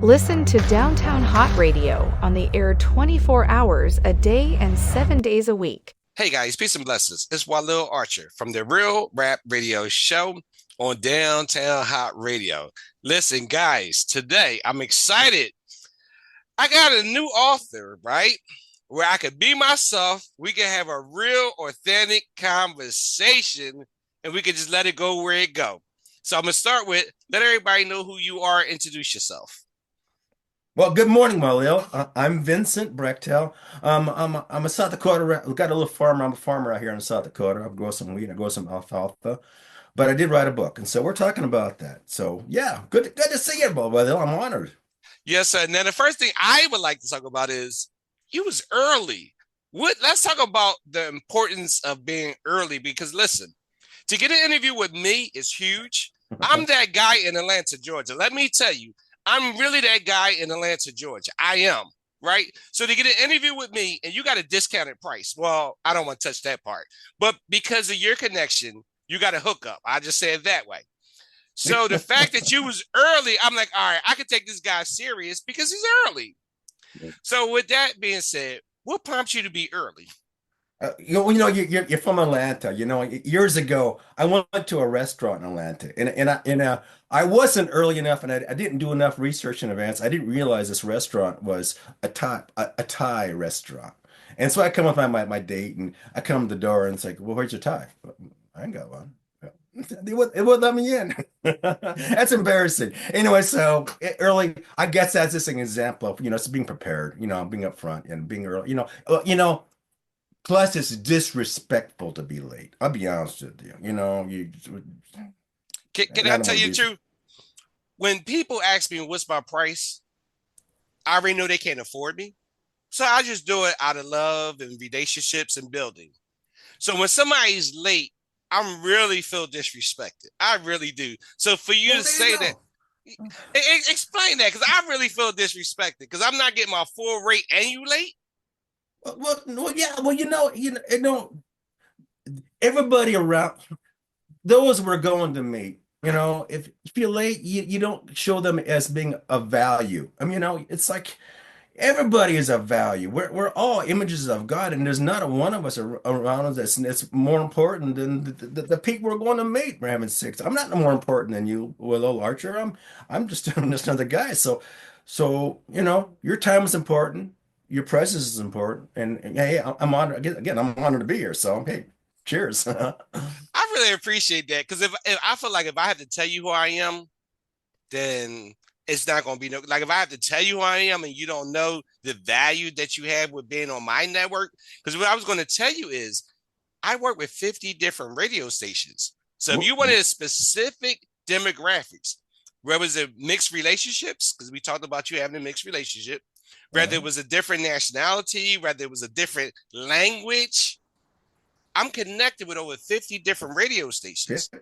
Listen to Downtown Hot Radio on the air 24 hours a day and 7 days a week. Hey guys, peace and blessings. It's Walil Archer from the Real Rap Radio Show on Downtown Hot Radio. Listen, guys, today I'm excited. I got a new author, right? Where I could be myself. We can have a real, authentic conversation, and we can just let it go where it go. So I'm gonna start with let everybody know who you are. Introduce yourself. Well, good morning, Walil. I'm Vincent Brechtel. I'm a South Dakota. We've got a little farmer. I'm a farmer out here in South Dakota. I grow some wheat. I grow some alfalfa. But I did write a book, and so we're talking about that. So yeah, good to see you, Walil. I'm honored. Yes, sir. Now the first thing I would like to talk about is you was early. Let's talk about the importance of being early because listen, to get an interview with me is huge. I'm that guy in Atlanta, Georgia. Let me tell you. I'm really that guy in Atlanta, Georgia. I am, right? So to get an interview with me, and you got a discounted price. Well, I don't want to touch that part. But because of your connection, you got a hookup. I just say it that way. So the fact that you was early, I'm like, all right, I can take this guy serious because he's early. So with that being said, what prompts you to be early? You're from Atlanta. Years ago, I went to a restaurant in Atlanta, and I wasn't early enough, and I didn't do enough research in advance. I didn't realize this restaurant was a Thai restaurant, and so I come with my date, and I come to the door, and it's like, "Well, where's your tie?" "Well, I ain't got one." It would let me in. That's embarrassing. Anyway, so early, I guess that's just an example of it's being prepared. Being upfront and being early. Plus, it's disrespectful to be late. I'll be honest with you. Can I tell you the truth? When people ask me what's my price, I already know they can't afford me. So I just do it out of love and relationships and building. So when somebody's late, I really feel disrespected. I really do. So for you to say that, explain that, because I really feel disrespected because I'm not getting my full rate and you late. Yeah. Well, everybody around those we're going to meet. If you're late, you don't show them as being of value. It's like everybody is of value. We're all images of God, and there's not a one of us around us that's more important than the people we're going to meet. For heaven's sakes, I'm not more important than you, Walil Archer. I'm just another guy. So your time is important. Your presence is important, and hey, I'm honored again. I'm honored to be here. So hey, cheers. I really appreciate that because if I feel like if I have to tell you who I am, then it's not going to be like if I have to tell you who I am and you don't know the value that you have with being on my network. Because what I was going to tell you is I work with 50 different radio stations. So if you wanted a specific demographics, whether it's a mixed relationships, because we talked about you having a mixed relationship. Whether it was a different nationality, whether it was a different language, I'm connected with over 50 different radio stations. Yeah,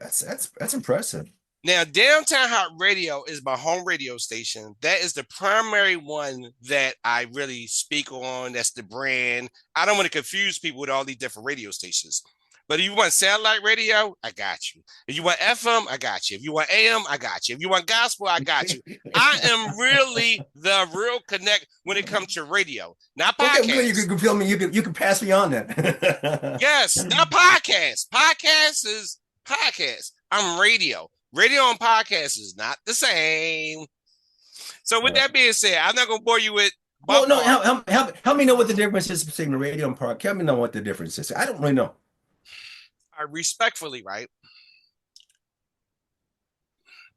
that's impressive. Now, Downtown Hot Radio is my home radio station. That is the primary one that I really speak on. That's the brand. I don't want to confuse people with all these different radio stations. But if you want satellite radio, I got you. If you want FM, I got you. If you want AM, I got you. If you want gospel, I got you. I am really the real connect when it comes to radio, not podcast. Okay, you can feel me. You can pass me on that. Yes, not podcast. Podcast is podcast. I'm radio. Radio and podcast is not the same. So with that being said, I'm not going to bore you with. Well, no, help me know what the difference is between radio and podcast. Help me know what the difference is. I don't really know. Respectfully, right?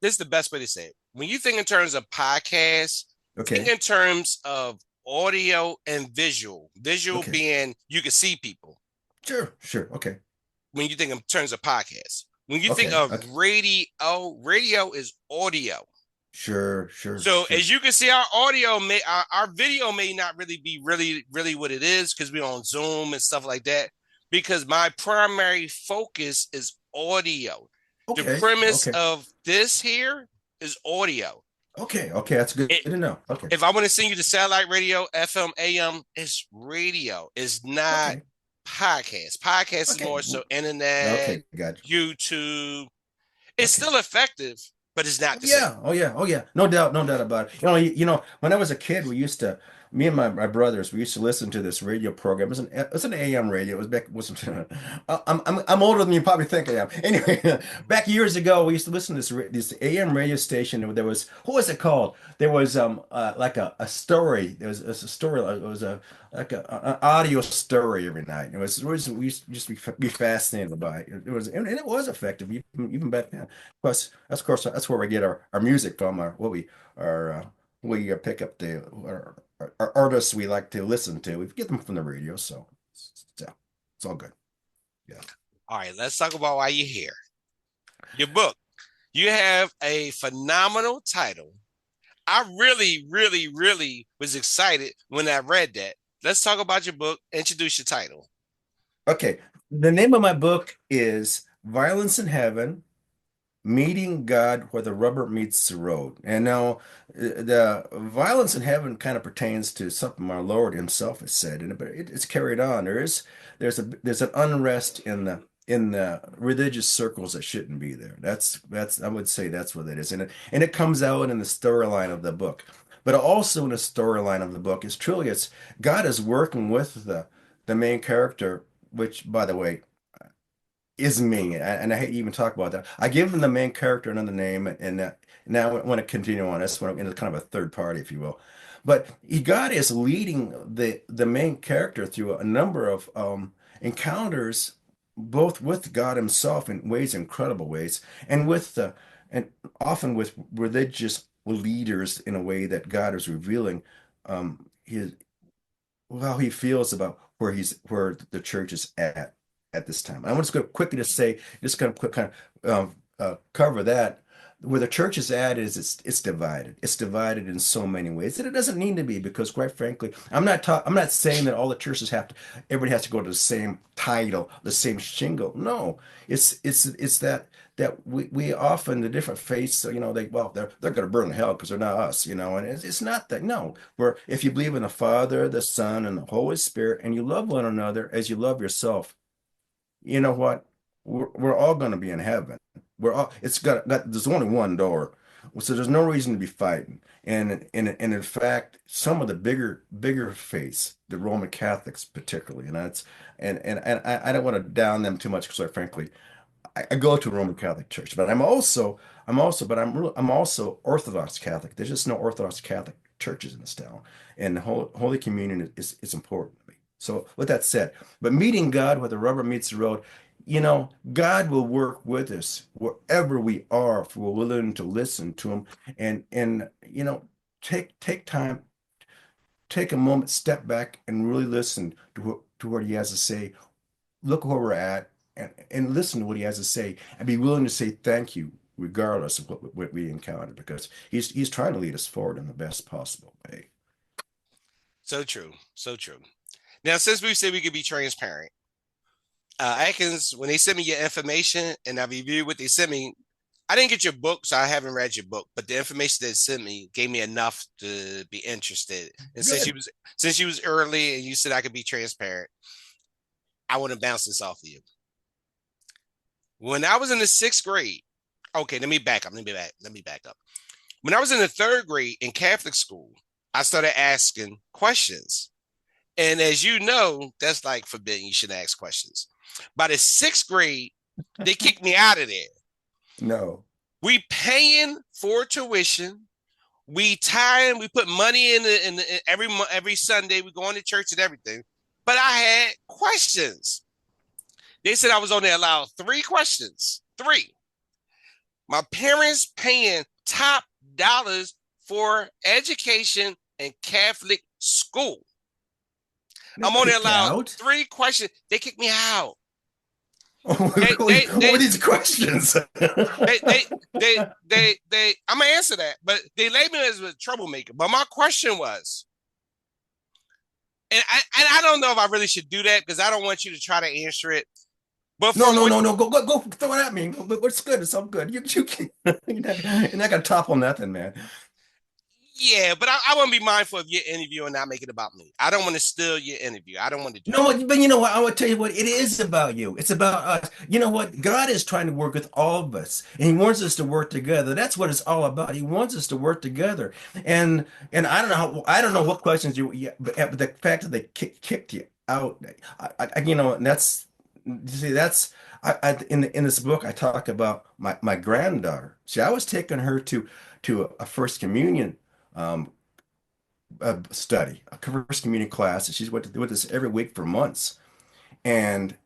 This is the best way to say it. When you think in terms of podcasts, think in terms of audio and visual. Visual being you can see people. Sure. Okay. When you think in terms of podcasts. When you think of radio is audio. Sure. So as you can see, our video may not really be really what it is because we're on Zoom and stuff like that. Because my primary focus is audio. The premise of this here is audio. Okay, that's good to know. Okay. If I want to send you the satellite radio, FM, AM, it's radio. It's not podcast. Podcast is more so internet, gotcha. YouTube. It's still effective. but it's not Oh the same. yeah, oh yeah, oh yeah. No doubt about it. When I was a kid, me and my brothers, we used to listen to this radio program. It was an AM radio. It was back, wasn't, I'm older than you probably think I am. Anyway, back years ago, we used to listen to this AM radio station. And there was, what was it called? There was like a story. There was a story. It was an audio story every night. We used to be fascinated by it. It was, and it was effective even back then. Plus, of course, that's where we get our music from. We pick up our artists we like to listen to. We get them from the radio, so it's all good. Yeah. All right, let's talk about why you're here. Your book. You have a phenomenal title. I really, really, really was excited when I read that. Let's talk about your book. Introduce your title. Okay. The name of my book is Violence in Heaven, Meeting God Where the Rubber Meets the Road. And now the violence in heaven kind of pertains to something our Lord Himself has said, but it's carried on. There's an unrest in the religious circles that shouldn't be there. That's I would say that's what it is. And it comes out in the storyline of the book. But also in the storyline of the book is truly it's God is working with the main character, which by the way is me, and I hate to even talk about that. I give him the main character another name, and now I want to continue on. That's when I'm in kind of a third party, if you will. But God is leading the main character through a number of encounters, both with God Himself in ways, incredible ways, and often with religious leaders in a way that God is revealing his how He feels about where the church is at this time. I want to go quickly to say, just kind of quick, cover that. Where the church is at is it's divided. It's divided in so many ways that it doesn't need to be because, quite frankly, I'm not saying that all the churches everybody has to go to the same title, the same shingle. No, it's that we often the different faiths, they're going to burn in hell because they're not us, and it's not that. No, where if you believe in the Father, the Son, and the Holy Spirit, and you love one another as you love yourself, you know what? We're all going to be in heaven. There's only one door. So there's no reason to be fighting. And in fact, some of the bigger faiths, the Roman Catholics particularly, and I don't want to down them too much because frankly, I go to a Roman Catholic church, but I'm also Orthodox Catholic. There's just no Orthodox Catholic churches in this town, and the Holy Communion is important to me. So with that said, but meeting God where the rubber meets the road, God will work with us wherever we are if we're willing to listen to Him, and take time, take a moment, step back, and really listen to what He has to say. Look where we're at and listen to what He has to say and be willing to say thank you regardless of what we encounter because he's trying to lead us forward in the best possible way. So true. So true. Now, since we said we could be transparent, Atkins, when they sent me your information and I reviewed what they sent me, I didn't get your book, so I haven't read your book, but the information they sent me gave me enough to be interested. And since you was early and you said I could be transparent, I want to bounce this off of you. When I was in the 6th grade, okay, let me back up. When I was in the 3rd grade in Catholic school, I started asking questions. And as you know, that's like forbidden. You shouldn't ask questions. By the 6th grade, they kicked me out of there. No. We paying for tuition. We tying. We put money in every Sunday. We go to church and everything. But I had questions. They said I was only allowed 3 questions. 3. My parents paying top dollars for education in Catholic school. I'm only allowed 3 questions. They kicked me out. What were these questions? I'm gonna answer that, but they labeled me as a troublemaker. But my question was, and I don't know if I really should do that because I don't want you to try to answer it. But no. Go throw it at me. What's good? It's all good. You're not gonna topple nothing, man. Yeah, but I want to be mindful of your interview and not make it about me. I don't want to steal your interview. I don't want to do No, that. but you know what? I would tell you what, it is about you. It's about us. You know what? God is trying to work with all of us, and He wants us to work together. That's what it's all about. He wants us to work together. And I don't know what questions but the fact that they kicked you out, and that's you see, in this book I talk about my granddaughter. See, I was taking her to a First Communion um, study, a first community class, and she's went to this every week for months. And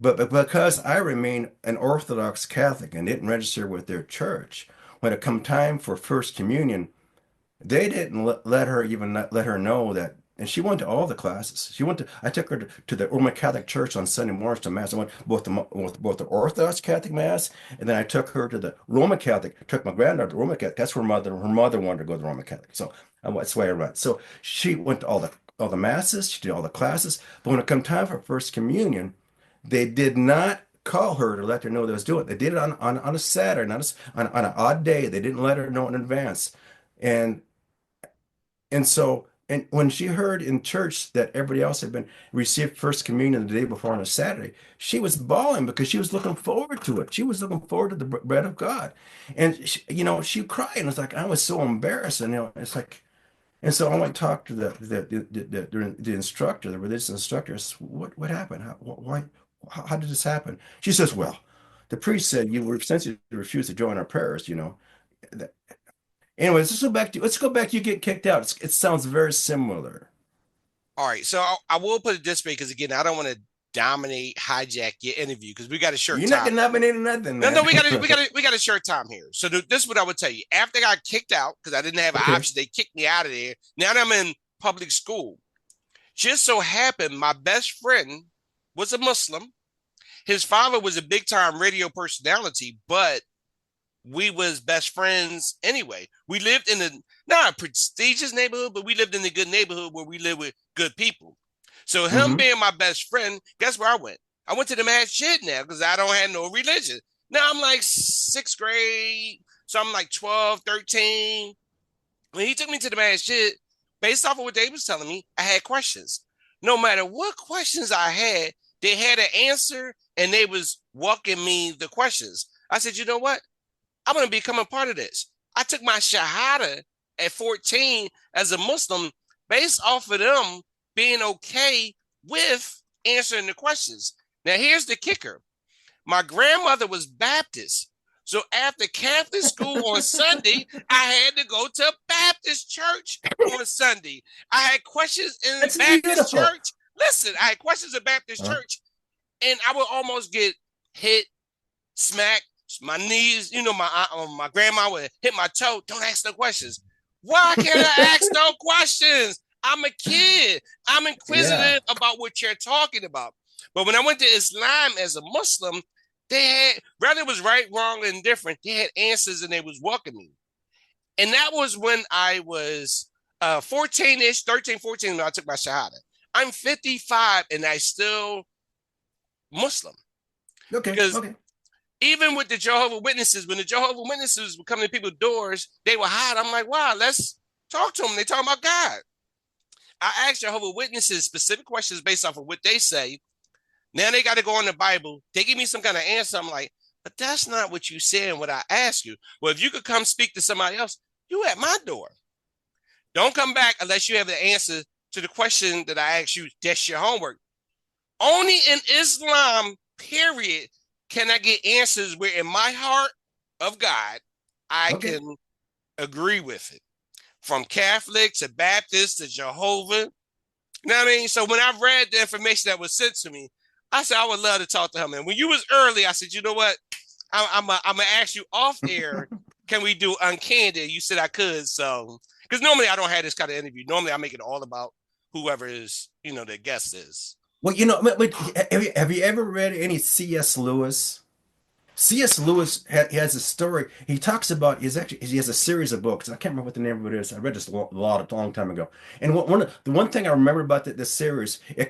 but because I remain an Orthodox Catholic and didn't register with their church, when it come time for First Communion, they didn't let her even let her know that. And she went to all the classes. I took her to the Roman Catholic Church on Sunday mornings to Mass. I went both the Orthodox Catholic Mass, and then I took her to the Roman Catholic, took my granddaughter to Roman Catholic. That's where her mother wanted to go to the Roman Catholic. So that's why I went. So she went to all the masses, she did all the classes. But when it come time for First Communion, they did not call her to let her know they was doing it. They did it on a Saturday, not on an odd day. They didn't let her know in advance. And and when she heard in church that everybody else had been received First Communion the day before on a Saturday, she was bawling because she was looking forward to it. She was looking forward to the bread of God. And she cried and was like, I was so embarrassed. And it's like, and so I went to talk to the instructor, the religious instructor. I said, what happened? How did this happen? She says, well, the priest said you were sensitive to refuse to join our prayers. Anyways, let's go back to you getting kicked out. It sounds very similar. All right, so I will put it this way because again, I don't want to dominate, hijack your interview because we got a short You're not time. getting nominated nothing, No, man. we got a short time here. So this is what I would tell you. After I got kicked out because I didn't have an Okay. option, they kicked me out of there. Now that I'm in public school, just so happened my best friend was a Muslim. His father was a big time radio personality, but we was best friends anyway. We lived in not a prestigious neighborhood, but we lived in a good neighborhood where we live with good people. So him Hmm. being my best friend, guess where I went? I went to the masjid now because I don't have no religion. Now I'm like sixth grade, so I'm like 12, 13. When he took me to the masjid, based off of what they was telling me, I had questions. No matter what questions I had, they had an answer and they was walking me the questions. I said, you know what? I'm going to become a part of this. I took my Shahada at 14 as a Muslim based off of them being okay with answering the questions. Now, here's the kicker. My grandmother was Baptist. So after Catholic school on Sunday, I had to go to Baptist church on Sunday. I had questions in That's Baptist beautiful. church. Listen, I had questions in Baptist Huh? church, and I would almost get hit, smacked, my knees, my grandma would hit my toe. Don't ask no questions. Why can't I ask no questions? I'm a kid. I'm Yeah. inquisitive about what you're talking about. But when I went to Islam as a Muslim, they had, whether it was right, wrong, and different, they had answers and they was welcoming. And that was when I was 14-ish, 13, 14, when I took my Shahada. I'm 55 and I still Muslim. Okay. Because Okay. even with the Jehovah Witnesses, when the Jehovah Witnesses would come to people's doors, they were hot. I'm like, wow, let's talk to them. They talking about God. I asked Jehovah Witnesses specific questions based off of what they say. Now they got to go in the Bible. They give me some kind of answer. I'm like, but that's not what you said and what I asked you. Well, if you could come speak to somebody else, you at my door. Don't come back unless you have the answer to the question that I asked you. That's your homework. Only in Islam, period, can I get answers where in my heart of God, I Okay. can agree with it. From Catholic to Baptist to Jehovah. You know what I mean? So when I read the information that was sent to me, I said, I would love to talk to him. And when you was early, I said, you know what? I'm going to ask you off air, can we do Uncandid? You said I could. So, because normally I don't have this kind of interview. Normally I make it all about whoever is, the guest is. Well, have you ever read any C.S. Lewis? C.S. Lewis has a story. He talks about he has a series of books. I can't remember what the name of it is. I read this a long time ago. And the one thing I remember about this series, they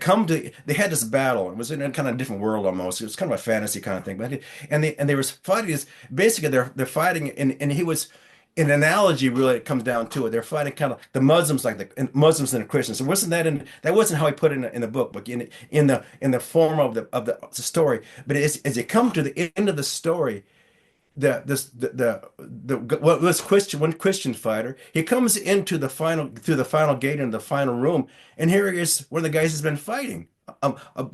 had this battle. It was in a kind of different world almost. It was kind of a fantasy kind of thing. But and they was fighting this. Basically, they're fighting, and he was. an analogy really comes down to it. They're fighting kind of the Muslims, like the Muslims and the Christians. So wasn't that in that wasn't how he put it in the book, but in the form of the story. But as you come to the end of the story, the what was Christian one Christian fighter, he comes into the final through the final gate into the final room, and here he is, one of the guys has been fighting.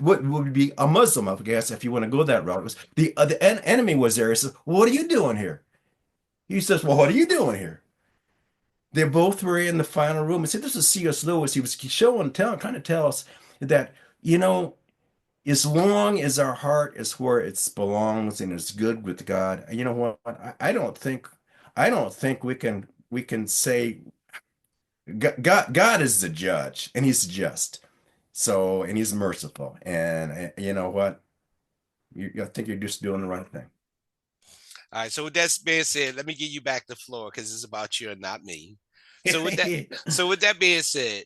What would be a Muslim, I guess, if you want to go that route. It was enemy was there. He says, "What are you doing here?" He says, "Well, what are you doing here?" They both were in the final room. I said, "This is C.S. Lewis." He was trying to tell us that, you know, as long as our heart is where it belongs and is good with God, you know what? I don't think we can say God is the judge and He's just. So, and He's merciful. And you know what? I think you're just doing the right thing. All right. So with that being said, let me give you back the floor because it's about you and not me. So with that, so with that being said,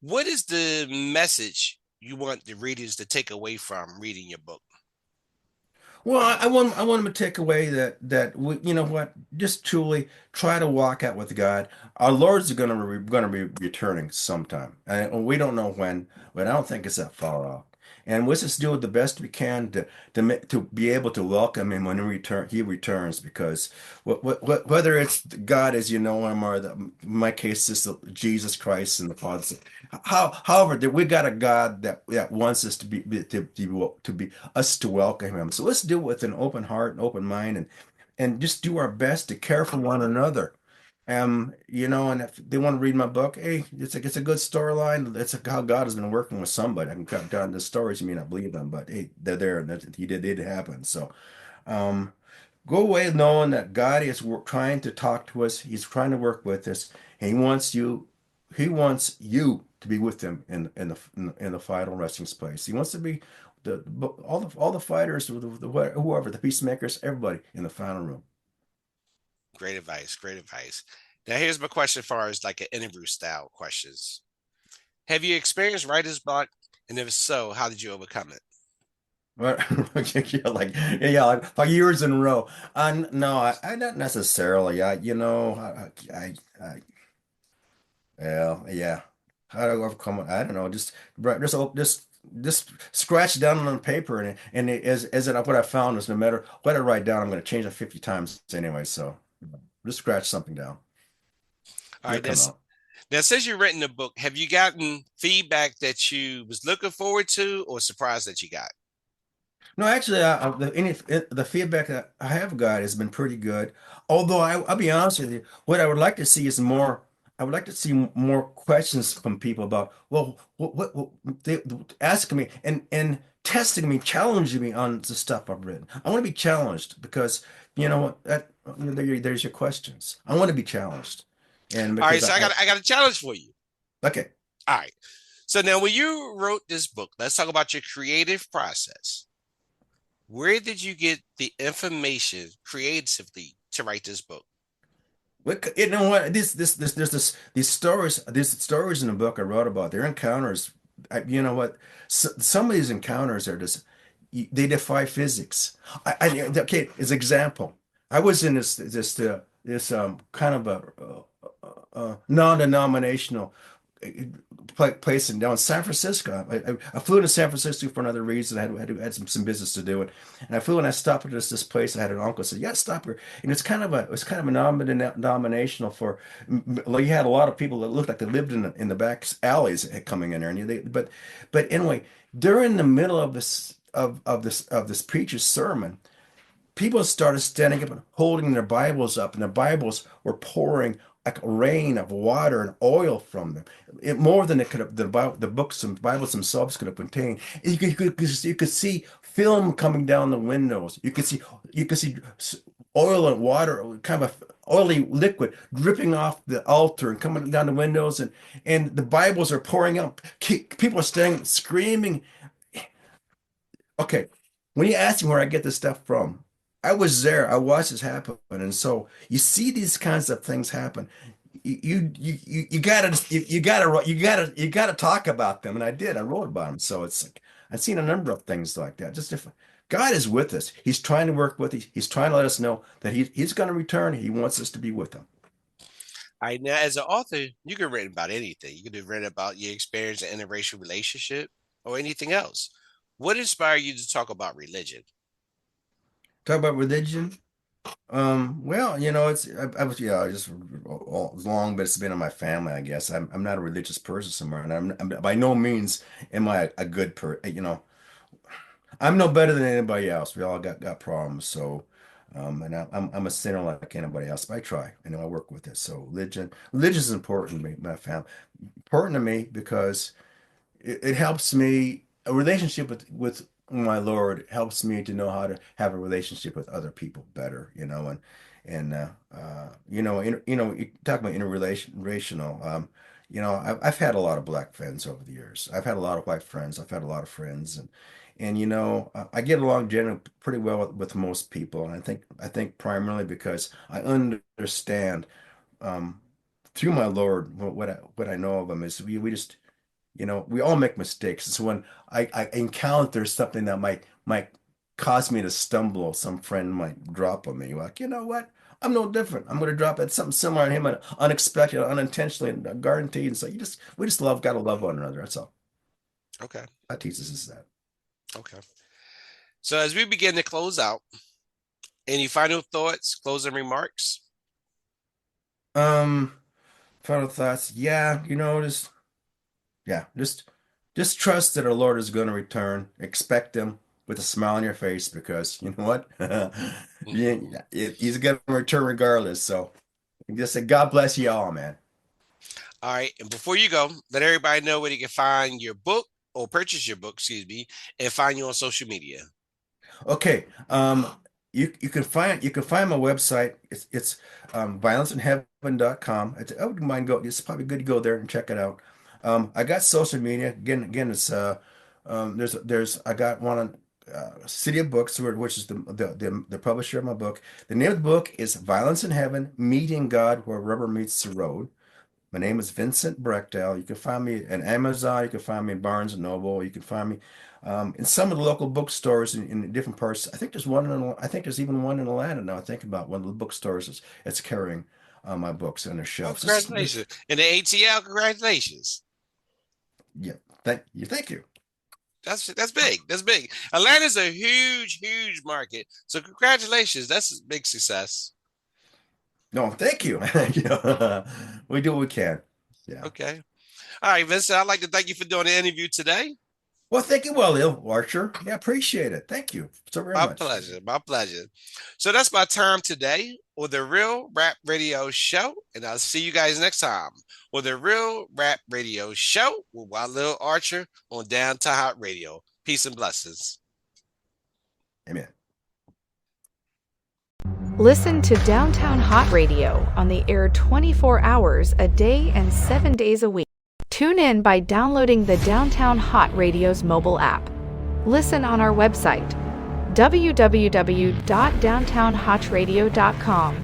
what is the message you want the readers to take away from reading your book? Well, I want them to take away that we, you know what, just truly try to walk out with God. Our Lord's going to be returning sometime, and we don't know when, but I don't think it's that far off. And let's just do the best we can to be able to welcome Him when He returns, because whether it's God as you know Him, or in my case, it's Jesus Christ and the Father. However, that we got a God that wants us to be us to welcome Him. So let's do it with an open heart and open mind, and just do our best to care for one another. You know, and if they want to read my book, hey, it's a good storyline. It's how God has been working with somebody. I can cut down the stories. You may not believe them, but hey, they're there, and it happen. So, um, go away knowing that God is trying to talk to us. He's trying to work with us, and He wants you to be with Him in the final resting place. He wants to be all the fighters, whoever, the peacemakers, everybody in the final room. Great advice. Great advice. Now, here's my question as far as like an interview style questions. Have you experienced writer's block? And if so, how did you overcome it? But like years in a row. No, I not necessarily. Well, yeah. How do I overcome it? I don't know. Just scratch down on paper, as what I found is no matter what I write down, I'm going to change it 50 times anyway. So just scratch something down. All It'll right. come That's out. now since you've written the book, have you gotten feedback that you was looking forward to or surprised that you got? No, actually, the feedback that I have got has been pretty good. Although I'll be honest with you, what I would like to see is more. I would like to see more questions from people about, well, what they asking me and testing me, challenging me on the stuff I've written. I want to be challenged because you know what there's your questions. I want to be challenged, and All right. because So I got a challenge for you. okay. All right. So now when you wrote this book, let's talk about your creative process. Where did you get the information creatively to write this book? You know what? There's these stories in the book I wrote about. Their encounters. You know what? Some of these encounters are just they defy physics. Okay, as example, I was in this kind of a non-denominational place in down San Francisco. I flew to San Francisco for another reason. I had some business to do it, and I flew and I stopped at this place. I had an uncle said, "Yeah, stop here." And it's kind of a non-denominational for. Like you had a lot of people that looked like they lived in the back alleys coming in there, and but anyway, during the middle of this preacher's sermon, people started standing up and holding their Bibles up, and the Bibles were pouring like a rain of water and oil from them, more than it could have the books and Bibles themselves could have contained. You could see film coming down the windows. You could see oil and water, kind of oily liquid dripping off the altar and coming down the windows, and the Bibles are pouring out. People are standing screaming. Okay, when you ask me where I get this stuff from, I was there. I watched this happen, and so you see these kinds of things happen. You gotta talk about them, and I did. I wrote about them. So it's like I've seen a number of things like that. Just different. God is with us. He's trying to work with us. He's trying to let us know that he's going to return. He wants us to be with him. All right, now as an author, you can write about anything. You could have written about your experience in an interracial relationship or anything else. What inspired you to talk about religion? Talk about religion. Well, I was just long, but it's been in my family, I guess. I'm not a religious person somewhere, and I'm by no means am I a good I'm no better than anybody else. We all got problems, so and I'm a sinner like anybody else, but I try. I work with it. So religion is important to me, my family, important to me because it helps me a relationship with my Lord helps me to know how to have a relationship with other people better, you talk about interrelational. I've had a lot of black friends over the years. I've had a lot of white friends. I've had a lot of friends, and I get along generally pretty well with most people. And I think primarily because I understand um, through my Lord what I know of him is we just we all make mistakes. So when I encounter something that might cause me to stumble, some friend might drop on me, like, you know what? I'm no different. I'm going to drop at something similar on him, unexpected, unintentionally, and guaranteed. And so we just gotta love one another. That's all. Okay. That teaches us that. Okay. So as we begin to close out, any final thoughts, closing remarks? Um, Final thoughts. Yeah, just trust that our Lord is going to return. Expect him with a smile on your face because you know what? Yeah, Mhm. he's going to return regardless. So just say, God bless you all, man. All right. And before you go, let everybody know where they can find your book or purchase your book, excuse me, and find you on social media. Okay. You can find my website. It's violenceinheaven.com. I wouldn't mind go. It's probably good to go there and check it out. I got social media. Again, it's there's I got one on City of Books, which is the publisher of my book. The name of the book is Violence in Heaven: Meeting God Where Rubber Meets the Road. My name is Vincent Brechtel. You can find me at Amazon. You can find me in Barnes and Noble. You can find me in some of the local bookstores in different parts. I think there's even one in Atlanta now. I think about one of the bookstores that's carrying my books on their Oh, shelves. congratulations. And the ATL, congratulations. Yeah. Thank you. That's big. That's big. Atlanta's a huge, huge market. So congratulations. That's a big success. No, thank you. We do what we can. Yeah. Okay. All right, Vincent, I'd like to thank you for doing the interview today. Well, thank you, Walil Archer. Yeah, appreciate it. Thank you so very My much. pleasure. My pleasure. So that's my time today with the Real Rap Radio Show. And I'll see you guys next time with the Real Rap Radio Show with Walil Archer on Downtown Hot Radio. Peace and blessings. Amen. Listen to Downtown Hot Radio on the air 24 hours a day and 7 days a week. Tune in by downloading the Downtown Hot Radio's mobile app. Listen on our website, www.downtownhotradio.com.